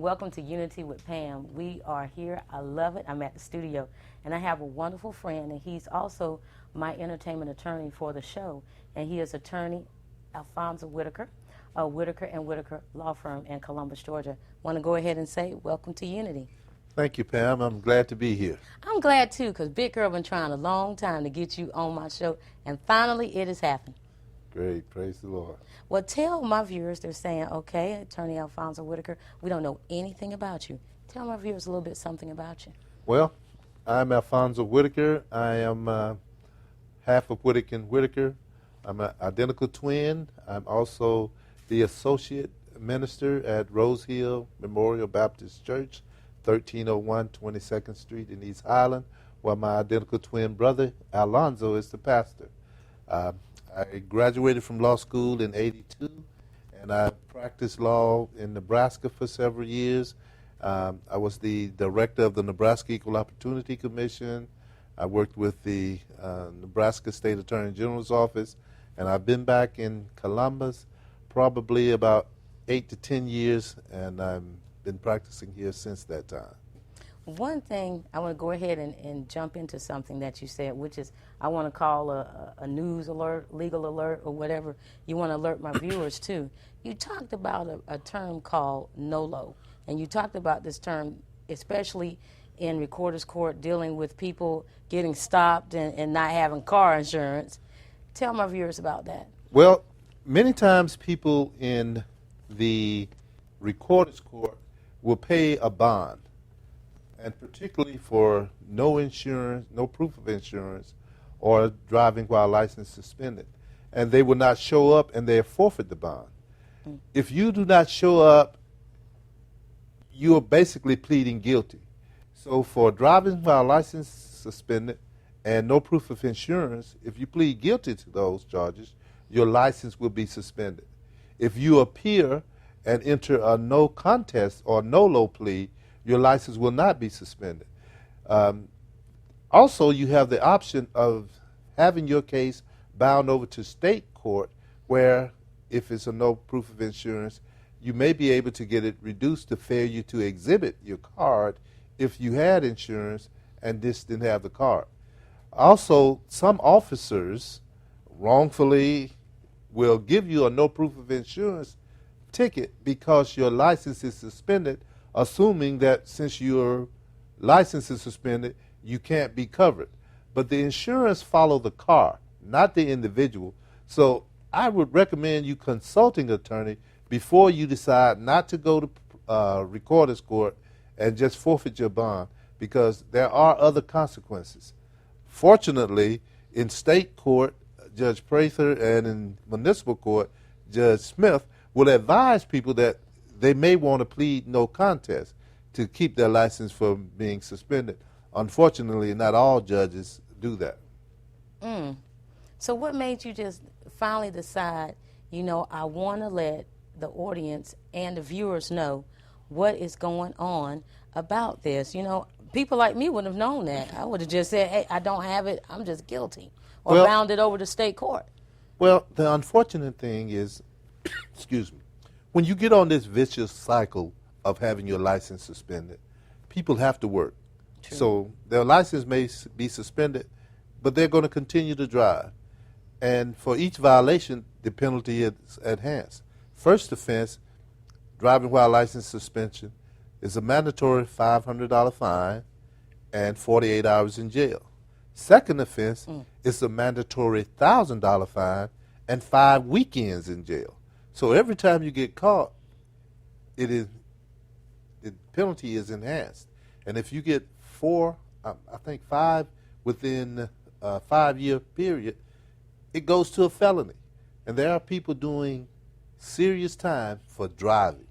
welcome to Unity with Pam. We are here. I love it. I'm at the studio, and I have a wonderful friend, and he's also my entertainment attorney for the show, and he is attorney Alfonza Whitaker, Whitaker+Whitaker law firm in Columbus, Georgia. Want to go ahead and say welcome to Unity. Thank you, Pam. I'm glad to be here. I'm glad, too, because Big Girl been trying a long time to get you on my show, and finally it has happened. Great. Praise the Lord. Well, tell my viewers, they're saying, okay, Attorney Alfonza Whitaker, we don't know anything about you. Tell my viewers a little bit something about you. Well, I'm Alfonza Whitaker. I am half of Whitaker+Whitaker. I'm an identical twin. I'm also the associate minister at Rose Hill Memorial Baptist Church, 1301 22nd Street in East Highland, where my identical twin brother, Alonzo, is the pastor. I graduated from law school in '82, and I practiced law in Nebraska for several years. I was the director of the Nebraska Equal Opportunity Commission. I worked with the Nebraska State Attorney General's office, and I've been back in Columbus probably about 8 to 10 years, and I've been practicing here since that time. One thing, I want to go ahead and jump into something that you said, which is I want to call a news alert, legal alert, or whatever you want to alert my viewers to. You talked about a term called NOLO, and you talked about this term especially in recorder's court dealing with people getting stopped and not having car insurance. Tell my viewers about that. Well, many times people in the recorder's court will pay a bond, and particularly for no insurance, no proof of insurance, or driving while license suspended. And they will not show up, and they forfeit the bond. If you do not show up, you are basically pleading guilty. So for driving while license suspended and no proof of insurance, if you plead guilty to those charges, your license will be suspended. If you appear and enter a no contest or NOLO plea, your license will not be suspended. Also, you have the option of having your case bound over to state court, where if it's a no proof of insurance, you may be able to get it reduced to failure to exhibit your card if you had insurance and this didn't have the card. Also, some officers wrongfully will give you a no proof of insurance ticket because your license is suspended, assuming that since your license is suspended, you can't be covered. But the insurance follows the car, not the individual. So I would recommend you consulting an attorney before you decide not to go to recorder's court and just forfeit your bond, because there are other consequences. Fortunately, in state court, Judge Prather, and in municipal court, Judge Smith will advise people that they may want to plead no contest to keep their license from being suspended. Unfortunately, not all judges do that. So what made you just finally decide, you know, I want to let the audience and the viewers know what is going on about this? You know, people like me wouldn't have known that. I would have just said, hey, I don't have it, I'm just guilty, or bound it over to state court. Well, the unfortunate thing is, excuse me, when you get on this vicious cycle of having your license suspended, people have to work. True. So their license may be suspended, but they're going to continue to drive. And for each violation, the penalty is enhanced. First offense, driving while license suspension, is a mandatory $500 fine and 48 hours in jail. Second offense is a mandatory $1,000 fine and 5 weekends in jail. So every time you get caught, the penalty is enhanced. And if you get 5 within a 5-year period, it goes to a felony. And there are people doing serious time for driving.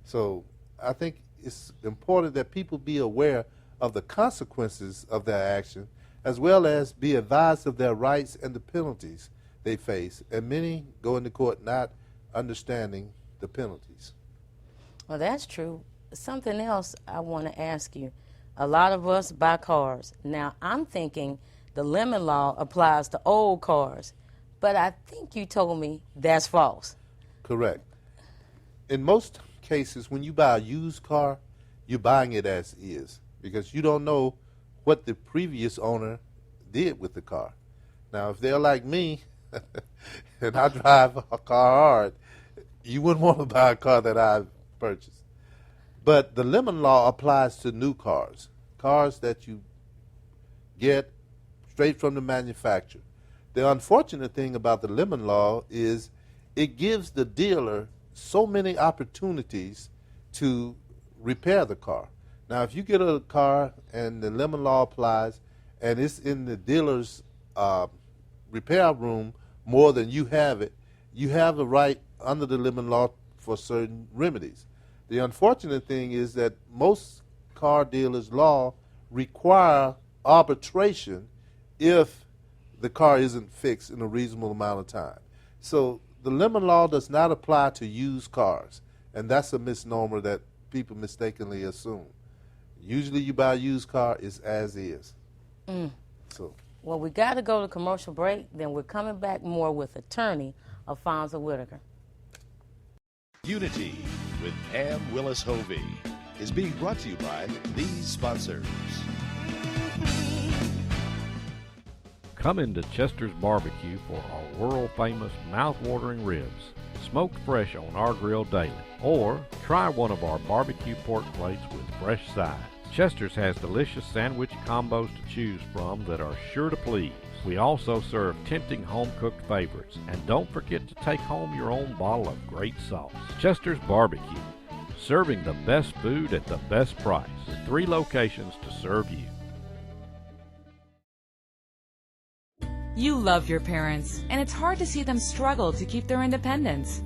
So I think it's important that people be aware of the consequences of their action, as well as be advised of their rights and the penalties they face. And many go into court not understanding the penalties. Well, that's true. Something else I want to ask you. A lot of us buy cars. Now, I'm thinking the lemon law applies to old cars, but I think you told me that's false. Correct. In most cases, when you buy a used car, you're buying it as is because you don't know what the previous owner did with the car. Now, if they're like me and I drive a car hard, you wouldn't want to buy a car that I've purchased. But the lemon law applies to new cars, cars that you get straight from the manufacturer. The unfortunate thing about the lemon law is it gives the dealer so many opportunities to repair the car. Now, if you get a car and the lemon law applies and it's in the dealer's repair room more than you have it, you have the right under the lemon law for certain remedies. The unfortunate thing is that most car dealers' law require arbitration if the car isn't fixed in a reasonable amount of time. So the lemon law does not apply to used cars, and that's a misnomer that people mistakenly assume. Usually you buy a used car, it's as is. So. Well, we got to go to commercial break, then we're coming back more with attorney Alfonza Whitaker. Unity with Pam Willis Hovey is being brought to you by these sponsors. Come into Chester's Barbecue for our world-famous mouth-watering ribs, smoked fresh on our grill daily. Or try one of our barbecue pork plates with fresh sides. Chester's has delicious sandwich combos to choose from that are sure to please. We also serve tempting home-cooked favorites. And don't forget to take home your own bottle of great sauce. Chester's Barbecue, serving the best food at the best price. 3 locations to serve you. You love your parents, and it's hard to see them struggle to keep their independence.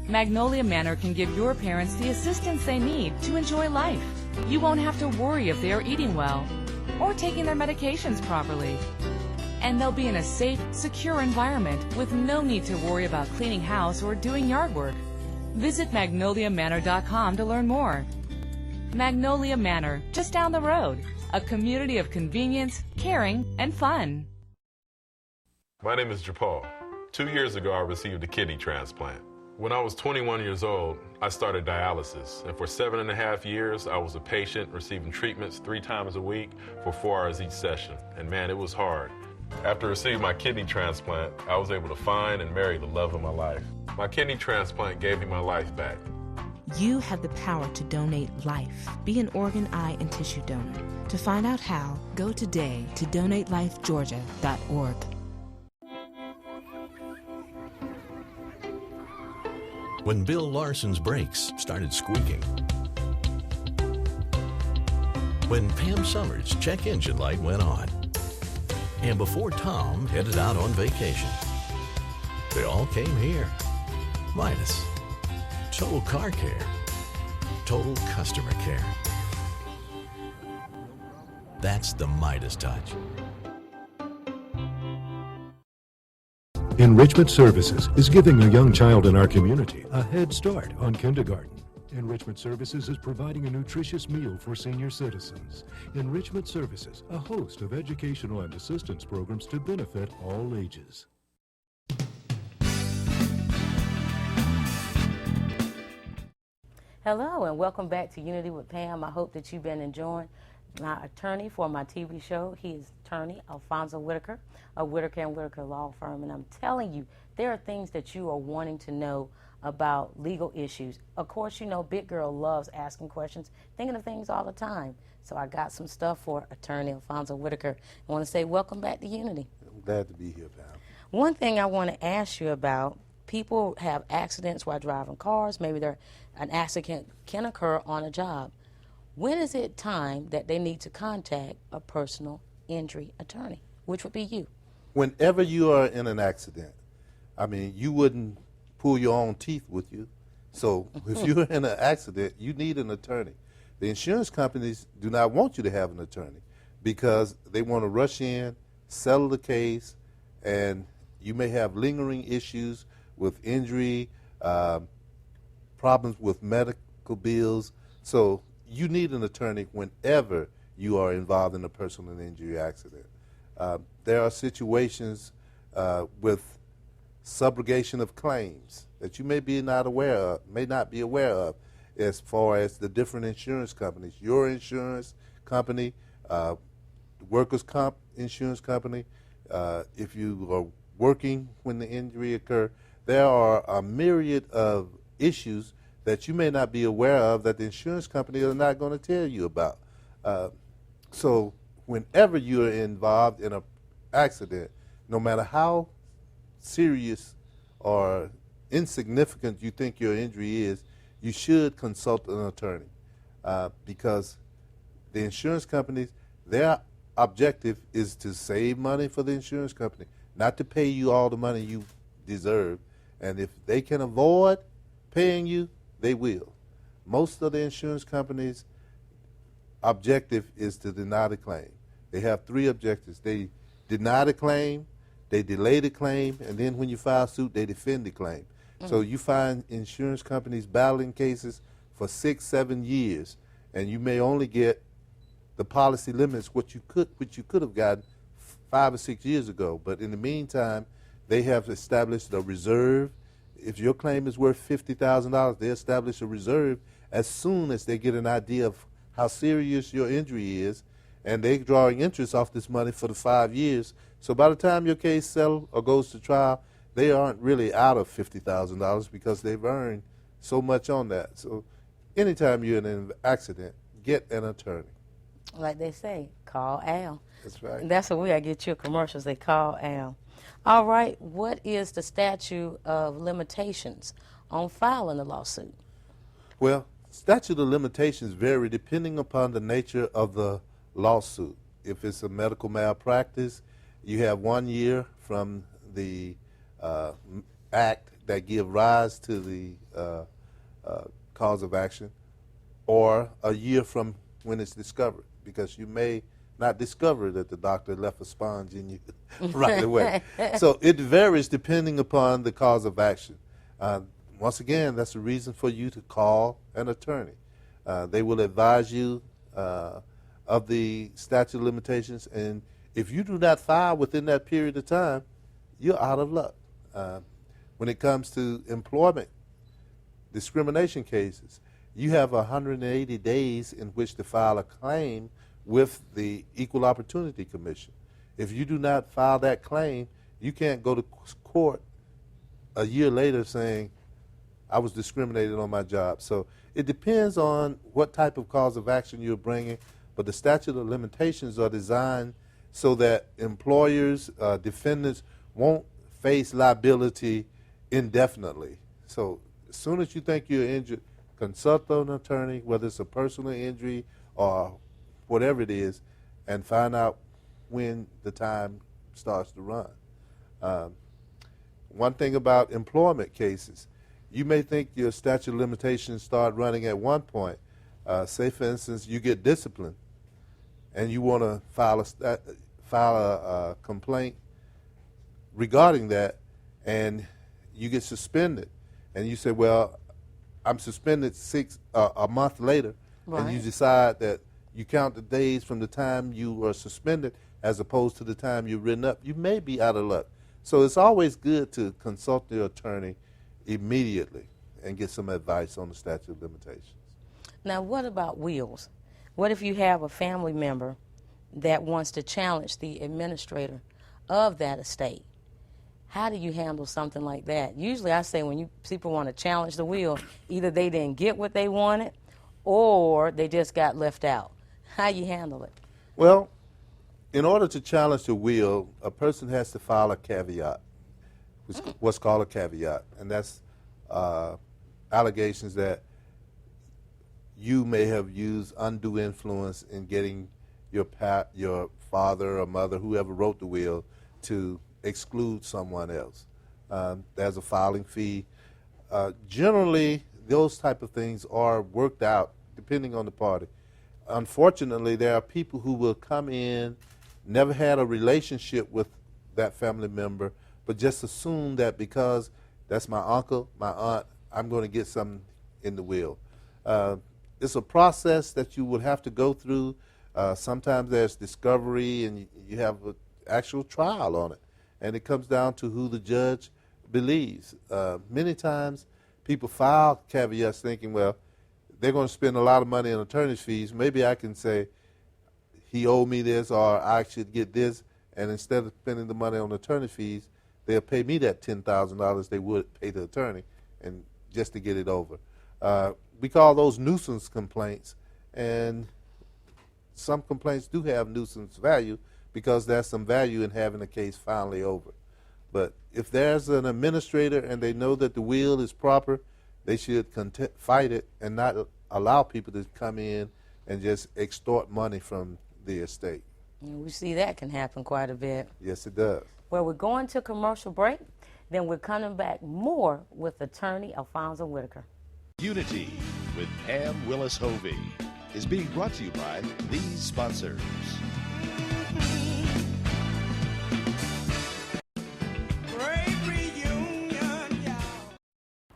Magnolia Manor can give your parents the assistance they need to enjoy life. You won't have to worry if they are eating well or taking their medications properly. And they'll be in a safe, secure environment with no need to worry about cleaning house or doing yard work. Visit magnoliamanor.com to learn more. Magnolia Manor, just down the road. A community of convenience, caring, and fun. My name is Japal. 2 years ago, I received a kidney transplant. When I was 21 years old, I started dialysis, and for 7.5 years, I was a patient receiving treatments 3 times a week for 4 hours each session. And man, it was hard. After receiving my kidney transplant, I was able to find and marry the love of my life. My kidney transplant gave me my life back. You have the power to donate life. Be an organ, eye, and tissue donor. To find out how, go today to donatelifegeorgia.org. When Bill Larson's brakes started squeaking. When Pam Summers' check engine light went on. And before Tom headed out on vacation. They all came here. Midas. Total car care. Total customer care. That's the Midas touch. Enrichment Services is giving a young child in our community a head start on kindergarten. Enrichment Services is providing a nutritious meal for senior citizens. Enrichment Services, a host of educational and assistance programs to benefit all ages. Hello and welcome back to Unity with Pam. I hope that you've been enjoying my attorney for my TV show. He is attorney Alfonza Whitaker of Whitaker+Whitaker Law Firm. And I'm telling you, there are things that you are wanting to know about legal issues. Of course, you know, Big Girl loves asking questions, thinking of things all the time. So I got some stuff for attorney Alfonza Whitaker. I want to say welcome back to Unity. I'm glad to be here, Pam. One thing I want to ask you about, people have accidents while driving cars. Maybe an accident can occur on a job. When is it time that they need to contact a personal injury attorney, which would be you? Whenever you are in an accident, I mean, you wouldn't pull your own teeth with you. So if you're in an accident, you need an attorney. The insurance companies do not want you to have an attorney because they want to rush in, settle the case, and you may have lingering issues with injury, problems with medical bills. So you need an attorney whenever you are involved in a personal injury accident. There are situations with subrogation of claims that you may not be aware of. as far as the different insurance companies. Your insurance company, workers' comp insurance company, if you are working when the injury occurs, there are a myriad of issues that you may not be aware of that the insurance company are not going to tell you about. So whenever you're involved in an accident, no matter how serious or insignificant you think your injury is, you should consult an attorney because the insurance companies, their objective is to save money for the insurance company, not to pay you all the money you deserve. And if they can avoid paying you, they will. Most of the insurance companies' objective is to deny the claim. They have three objectives. They deny the claim, they delay the claim, and then when you file suit, they defend the claim. So you find insurance companies battling cases for 6-7 years, and you may only get the policy limits which you could have gotten 5 or 6 years ago. But in the meantime, they have established a reserve. If your claim is worth $50,000, they establish a reserve as soon as they get an idea of how serious your injury is, and they're drawing interest off this money for the 5 years. So by the time your case settles or goes to trial, they aren't really out of $50,000 because they've earned so much on that. So anytime you're in an accident, get an attorney. Like they say, call Al. That's right. That's what we got to get your commercials. They call Al. All right, what is the statute of limitations on filing a lawsuit? Well, statute of limitations vary depending upon the nature of the lawsuit. If it's a medical malpractice, you have 1 year from the act that give rise to the cause of action, or a year from when it's discovered, because you may not discover that the doctor left a sponge in you right away. So it varies depending upon the cause of action. Once again, that's the reason for you to call an attorney. They will advise you of the statute of limitations, and if you do not file within that period of time, you're out of luck. When it comes to employment discrimination cases, you have 180 days in which to file a claim with the Equal Opportunity Commission. If you do not file that claim, you can't go to court a year later saying, I was discriminated on my job. So it depends on what type of cause of action you're bringing, but the statute of limitations are designed so that employers, defendants won't face liability indefinitely. So as soon as you think you're injured, consult an attorney, whether it's a personal injury or whatever it is, and find out when the time starts to run. One thing about employment cases, you may think your statute of limitations start running at one point. Say, for instance, you get disciplined, and you want to file a complaint regarding that, and you get suspended, and you say, well, I'm suspended a month later, right. And you decide that you count the days from the time you were suspended as opposed to the time you're written up, you may be out of luck. So it's always good to consult your attorney immediately and get some advice on the statute of limitations. Now, what about wills? What if you have a family member that wants to challenge the administrator of that estate? How do you handle something like that? Usually I say when people want to challenge the will, either they didn't get what they wanted or they just got left out. How you handle it? Well, in order to challenge the will, a person has to file a caveat, what's called a caveat, and that's allegations that you may have used undue influence in getting your father or mother, whoever wrote the will, to exclude someone else. There's a filing fee. Generally, those type of things are worked out depending on the party. Unfortunately, there are people who will come in, never had a relationship with that family member, but just assume that because that's my uncle, my aunt, I'm going to get something in the will. It's a process that you would have to go through. Sometimes there's discovery and you have an actual trial on it. And it comes down to who the judge believes. Many times people file caveats thinking, well, they're going to spend a lot of money on attorney's fees. Maybe I can say, he owed me this, or I should get this, and instead of spending the money on attorney fees, they'll pay me that $10,000 they would pay the attorney, and just to get it over. We call those nuisance complaints, and some complaints do have nuisance value because there's some value in having a case finally over. But if there's an administrator and they know that the will is proper, they should fight it and not allow people to come in and just extort money from the estate. And we see that can happen quite a bit. Yes, it does. Well, we're going to commercial break, then we're coming back more with attorney Alfonza Whitaker. Unity with Pam Willis Hovey is being brought to you by these sponsors.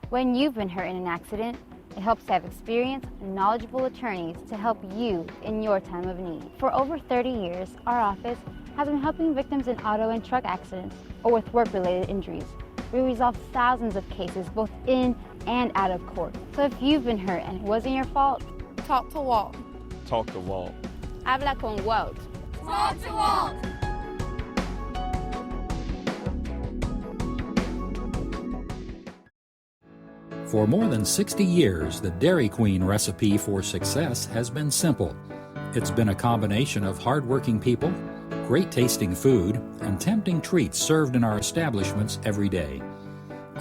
When you've been hurt in an accident, it helps to have experienced, knowledgeable attorneys to help you in your time of need. For over 30 years, our office has been helping victims in auto and truck accidents or with work-related injuries. We resolve thousands of cases both in and out of court. So if you've been hurt and it wasn't your fault, talk to Walt. Talk to Walt. Habla con Walt. Talk to Walt. For more than 60 years, the Dairy Queen recipe for success has been simple. It's been a combination of hardworking people, great tasting food, and tempting treats served in our establishments every day.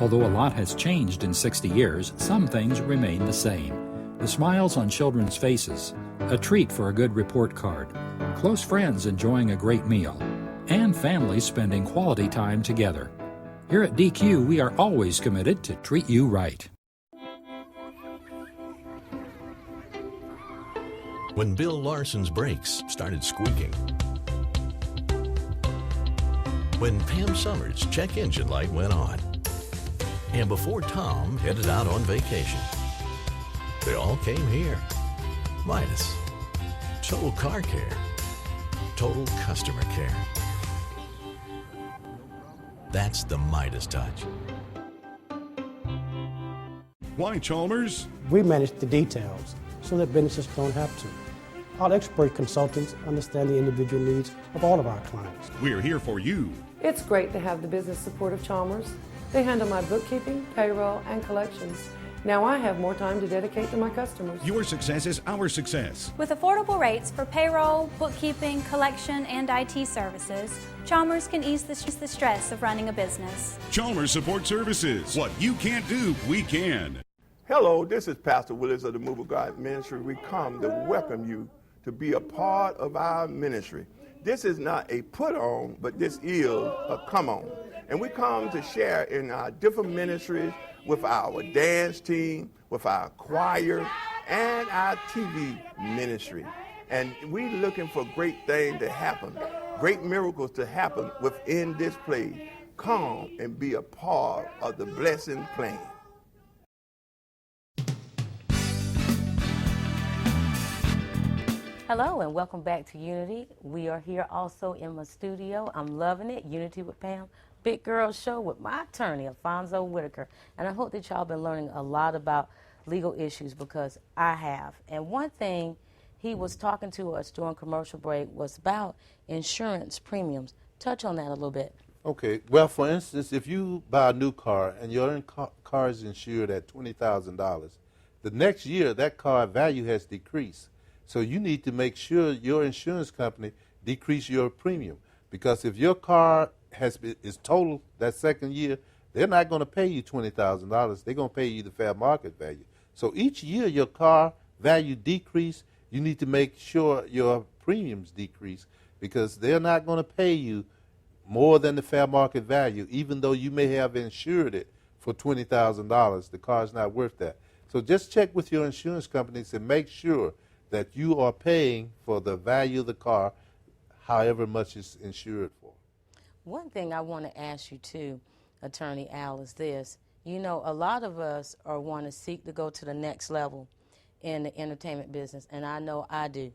Although a lot has changed in 60 years, some things remain the same. The smiles on children's faces, a treat for a good report card, close friends enjoying a great meal, and families spending quality time together. Here at DQ, we are always committed to treat you right. When Bill Larson's brakes started squeaking, when Pam Summers' check engine light went on, and before Tom headed out on vacation, they all came here. Midas. Total car care. Total customer care. That's the Midas touch. Why Chalmers? We manage the details so that businesses don't have to. Our expert consultants understand the individual needs of all of our clients. We're here for you. It's great to have the business support of Chalmers. They handle my bookkeeping, payroll, and collections. Now I have more time to dedicate to my customers. Your success is our success. With affordable rates for payroll, bookkeeping, collection, and IT services, Chalmers can ease the stress of running a business. Chalmers Support Services. What you can't do, we can. Hello, this is Pastor Willis of the Move of God Ministry. We come to welcome you to be a part of our ministry. This is not a put on, but this is a come on. And we come to share in our different ministries with our dance team, with our choir, and our TV ministry. And we're looking for great things to happen, great miracles to happen within this place. Come and be a part of the blessing plan. Hello and welcome back to Unity. We are here also in my studio. I'm loving it. Unity with Pam. Big Girl Show with my attorney, Alfonza Whitaker. And I hope that y'all been learning a lot about legal issues because I have. And one thing he was talking to us during commercial break was about insurance premiums. Touch on that a little bit. Okay. Well, for instance, if you buy a new car and your car is insured at $20,000, the next year that car value has decreased. So you need to make sure your insurance company decrease your premium, because if your car is total that second year, they're not going to pay you $20,000. They're going to pay you the fair market value. So each year your car value decrease, you need to make sure your premiums decrease, because they're not going to pay you more than the fair market value, even though you may have insured it for $20,000. The car's not worth that. So just check with your insurance companies and make sure that you are paying for the value of the car, however much it's insured for. One thing I want to ask you too, Attorney Al, is this. You know, a lot of us want to seek to go to the next level in the entertainment business, and I know I do.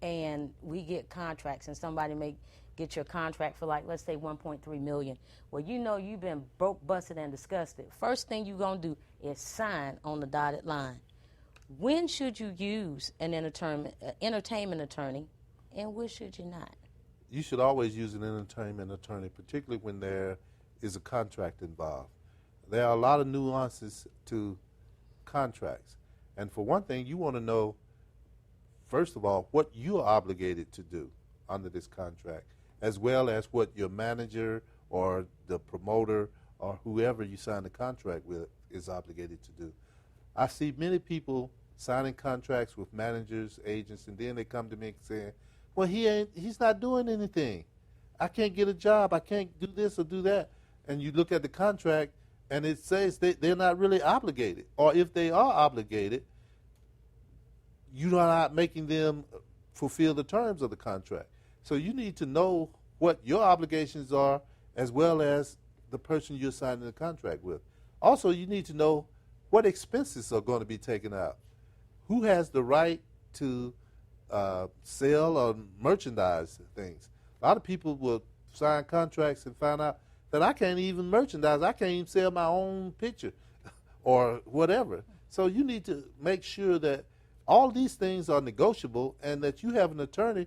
And we get contracts, and somebody may get your contract for, like, let's say $1.3 million. Well, you know you've been broke, busted, and disgusted. First thing you're going to do is sign on the dotted line. When should you use an entertainment attorney, and when should you not? You should always use an entertainment attorney, particularly when there is a contract involved. There are a lot of nuances to contracts. And for one thing, you want to know, first of all, what you are obligated to do under this contract, as well as what your manager or the promoter or whoever you sign the contract with is obligated to do. I see many people signing contracts with managers, agents, and then they come to me saying, well, he's not doing anything. I can't get a job. I can't do this or do that. And you look at the contract, and it says they're not really obligated. Or if they are obligated, you are not making them fulfill the terms of the contract. So you need to know what your obligations are as well as the person you're signing the contract with. Also, you need to know what expenses are going to be taken out. Who has the right to sell or merchandise things? A lot of people will sign contracts and find out that I can't even merchandise. I can't even sell my own picture or whatever. So you need to make sure that all these things are negotiable and that you have an attorney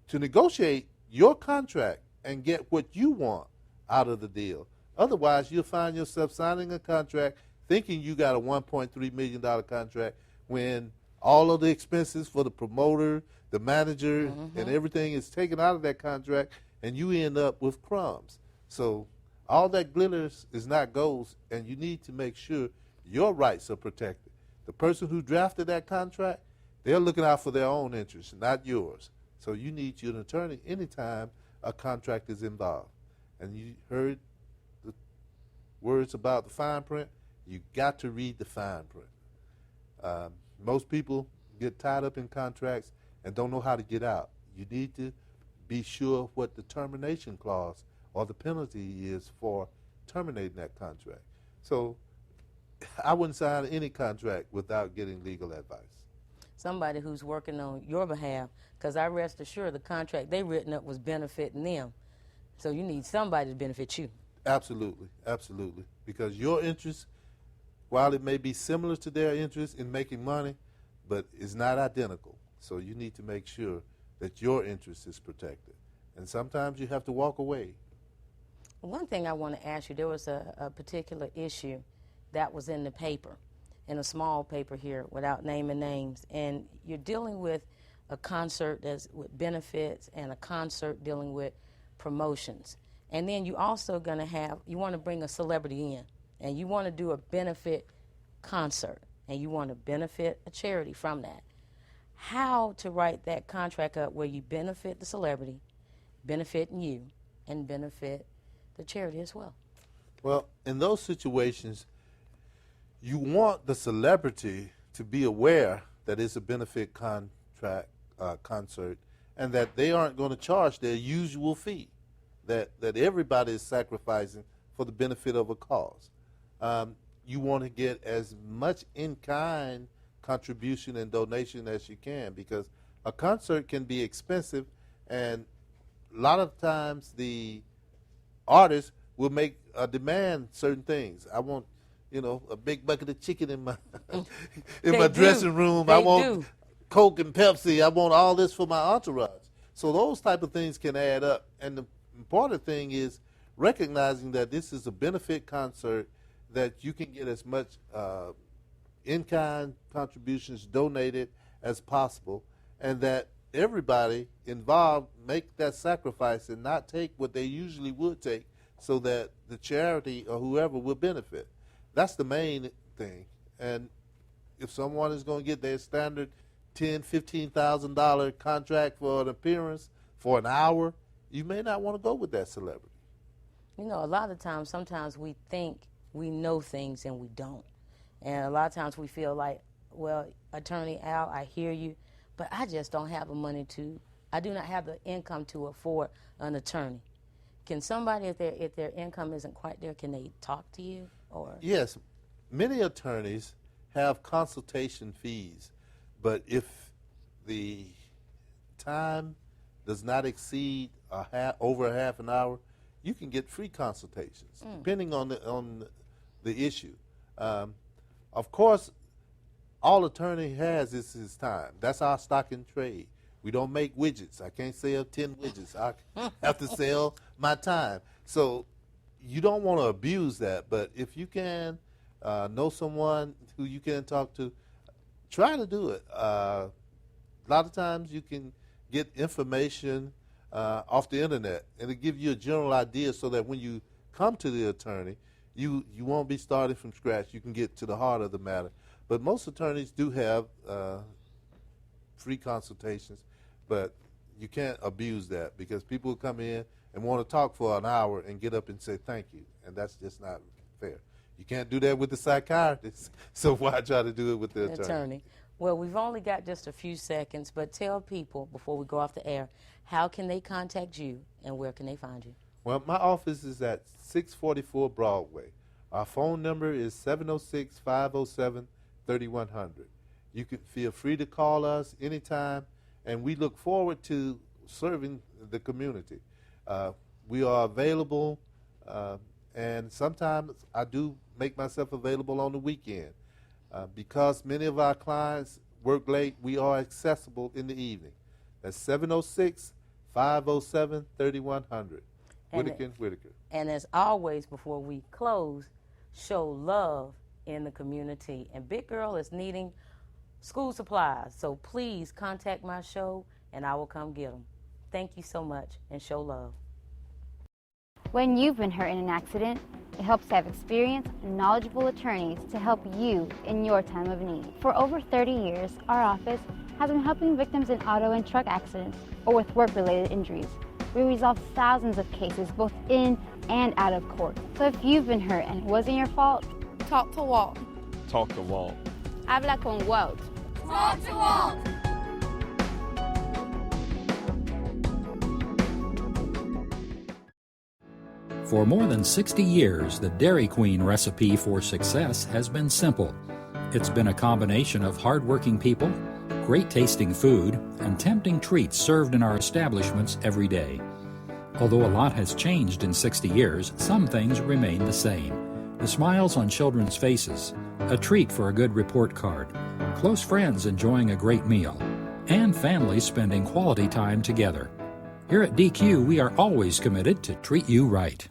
to negotiate your contract and get what you want out of the deal. Otherwise, you'll find yourself signing a contract thinking you got a $1.3 million contract when all of the expenses for the promoter, the manager, and everything is taken out of that contract, and you end up with crumbs. So all that glitters is not gold, and you need to make sure your rights are protected. The person who drafted that contract, they're looking out for their own interests, not yours. So you need your attorney anytime a contract is involved. And you heard the words about the fine print. You got to read the fine print. Most people get tied up in contracts and don't know how to get out. You need to be sure what the termination clause or the penalty is for terminating that contract. So I wouldn't sign any contract without getting legal advice. Somebody who's working on your behalf, because I rest assured the contract they written up was benefiting them. So you need somebody to benefit you. Absolutely, absolutely. Because your interest, while it may be similar to their interest in making money, but it's not identical. So you need to make sure that your interest is protected. And sometimes you have to walk away. One thing I want to ask you, there was a particular issue that was in the paper, in a small paper here without naming names, and you're dealing with a concert that's with benefits and a concert dealing with promotions. And then you also going to have, you want to bring a celebrity in, and you want to do a benefit concert, and you want to benefit a charity from that. How to write that contract up where you benefit the celebrity, benefiting you, and benefit the charity as well? Well, in those situations, you want the celebrity to be aware that it's a benefit contract concert and that they aren't going to charge their usual fee, that everybody is sacrificing for the benefit of a cause. You want to get as much in-kind contribution and donation as you can, because a concert can be expensive, and a lot of times the artist will make demand certain things. I want, a big bucket of chicken in my my dressing room. I want Coke and Pepsi. I want all this for my entourage. So those type of things can add up. And the important thing is recognizing that this is a benefit concert, that you can get as much in-kind contributions donated as possible, and that everybody involved make that sacrifice and not take what they usually would take, so that the charity or whoever will benefit. That's the main thing. And if someone is going to get their standard $10,000, $15,000 contract for an appearance for an hour, you may not want to go with that celebrity. A lot of times, sometimes we think we know things and we don't. And a lot of times we feel like, well, Attorney Al, I hear you, but I just don't have the money I do not have the income to afford an attorney. Can somebody, if their income isn't quite there, can they talk to you? Or yes, many attorneys have consultation fees, but if the time does not exceed over a half an hour, you can get free consultations, depending on the issue. Of course, all attorney has is his time. That's our stock in trade. We don't make widgets. I can't sell 10 widgets. I have to sell my time. So you don't want to abuse that, but if you can know someone who you can talk to, try to do it. A lot of times you can get information off the internet, and it gives you a general idea so that when you come to the attorney, you won't be starting from scratch. You can get to the heart of the matter. But most attorneys do have free consultations, but you can't abuse that because people come in and want to talk for an hour and get up and say thank you, and that's just not fair. You can't do that with the psychiatrist, so why try to do it with the attorney? Well, we've only got just a few seconds, but tell people before we go off the air, how can they contact you and where can they find you? Well, my office is at 644 Broadway. Our phone number is 706-507-3100. You can feel free to call us anytime, and we look forward to serving the community. We are available, and sometimes I do make myself available on the weekend. Because many of our clients work late, we are accessible in the evening. That's 706-507-3100. Whitaker+whitaker. And as always, before we close, show love in the community. And Big Girl is needing school supplies, so please contact my show and I will come get them. Thank you so much, and show love. When you've been hurt in an accident, it helps to have experienced, knowledgeable attorneys to help you in your time of need. For over 30 years, our office has been helping victims in auto and truck accidents or with work-related injuries. We resolve thousands of cases both in and out of court. So if you've been hurt and it wasn't your fault, Talk to Walt. Talk to Walt. Habla con Walt. Talk to Walt. For more than 60 years, the Dairy Queen recipe for success has been simple. It's been a combination of hardworking people, great tasting food, and tempting treats served in our establishments every day. Although a lot has changed in 60 years, some things remain the same. The smiles on children's faces, a treat for a good report card, close friends enjoying a great meal, and families spending quality time together. Here at DQ, we are always committed to treat you right.